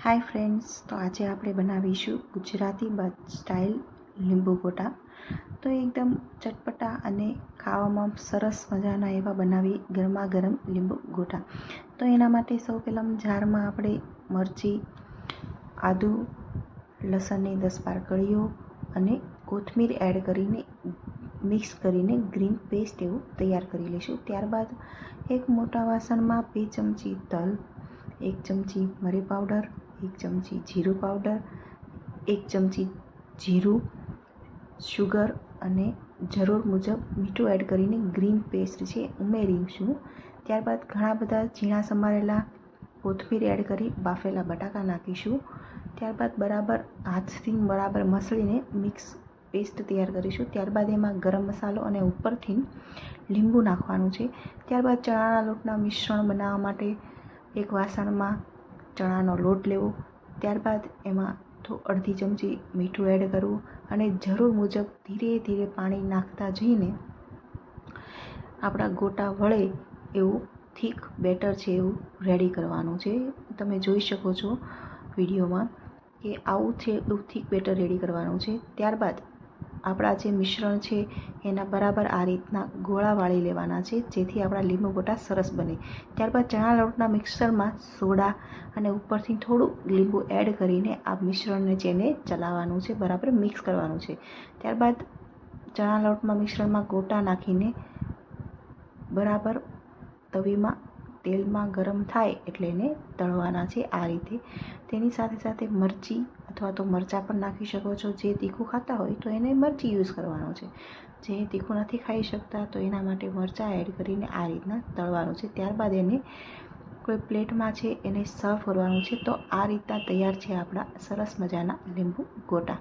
Hi friends, તો આજે આપણે બનાવીશું ગુજરાતી સ્ટાઇલ લીંબુ ગોટા. તો એકદમ ચટપટા અને ખાવામાં સરસ મજાના એવા બનાવી ગરમા ગરમ લીંબુ ગોટા. તો એના માટે સૌ પહેલાં જારમાં આપણે મરચી, આદુ, લસણની 10-12 કળીઓ અને કોથમીર એડ કરીને મિક્સ કરીને ગ્રીન પેસ્ટ એવું તૈયાર કરી લઈશું. ત્યારબાદ એક મોટા વાસણમાં 2 ચમચી તલ, 1 ચમચી મરી પાવડર, 1 ચમચી જીરું પાવડર, 1 ચમચી જીરું, શુગર અને જરૂર મુજબ મીઠું એડ કરીને ગ્રીન પેસ્ટ છે ઉમેરીશું. ત્યારબાદ ઘણા બધા ઝીણા સમારેલા કોથમીર એડ કરી બાફેલા બટાકા નાખીશું. ત્યારબાદ બરાબર હાથથી બરાબર મસળીને મિક્સ પેસ્ટ તૈયાર કરીશું. ત્યારબાદ એમાં ગરમ મસાલો અને ઉપરથી લીંબુ નાખવાનું છે. ત્યારબાદ ચણાના લોટના મિશ્રણ બનાવવા માટે એક વાસણમાં ચણાનો લોટ લેવો. ત્યારબાદ એમાં અડધી ચમચી મીઠું એડ કરવું અને જરૂર મુજબ ધીરે ધીરે પાણી નાખતા જઈને આપણા ગોટા વળે એવું થીક બેટર છે એવું રેડી કરવાનું છે. તમે જોઈ શકો છો વિડીયોમાં કે આવું છે એવું થીક બેટર રેડી કરવાનું છે. ત્યારબાદ આપણા જે મિશ્રણ છે એના બરાબર આ રીતના ગોળા વાળી લેવાના છે, જેથી આપણા લીંબુ ગોટા સરસ બને. ત્યારબાદ ચણા લોટના મિક્સરમાં સોડા અને ઉપરથી થોડું લીંબુ એડ કરીને આ મિશ્રણને જેને ચલાવવાનું છે, બરાબર મિક્સ કરવાનું છે. ત્યારબાદ ચણા લોટમાં મિશ્રણમાં ગોટા નાખીને બરાબર તવીમાં તેલમાં ગરમ થાય એટલે એને તળવાના છે આ રીતે. તેની સાથે સાથે મરચી અથવા તો મરચાં પણ નાખી શકો છો. જે તીખું ખાતા હોય તો એને મરચી યુઝ કરવાનો છે. જે તીખું નથી ખાઈ શકતા તો એના માટે મરચાં એડ કરીને આ રીતના તળવાનું છે. ત્યારબાદ એને કોઈ પ્લેટમાં છે એને સર્વ કરવાનું છે. તો આ રીતના તૈયાર છે આપણા સરસ મજાના લીંબુ ગોટા.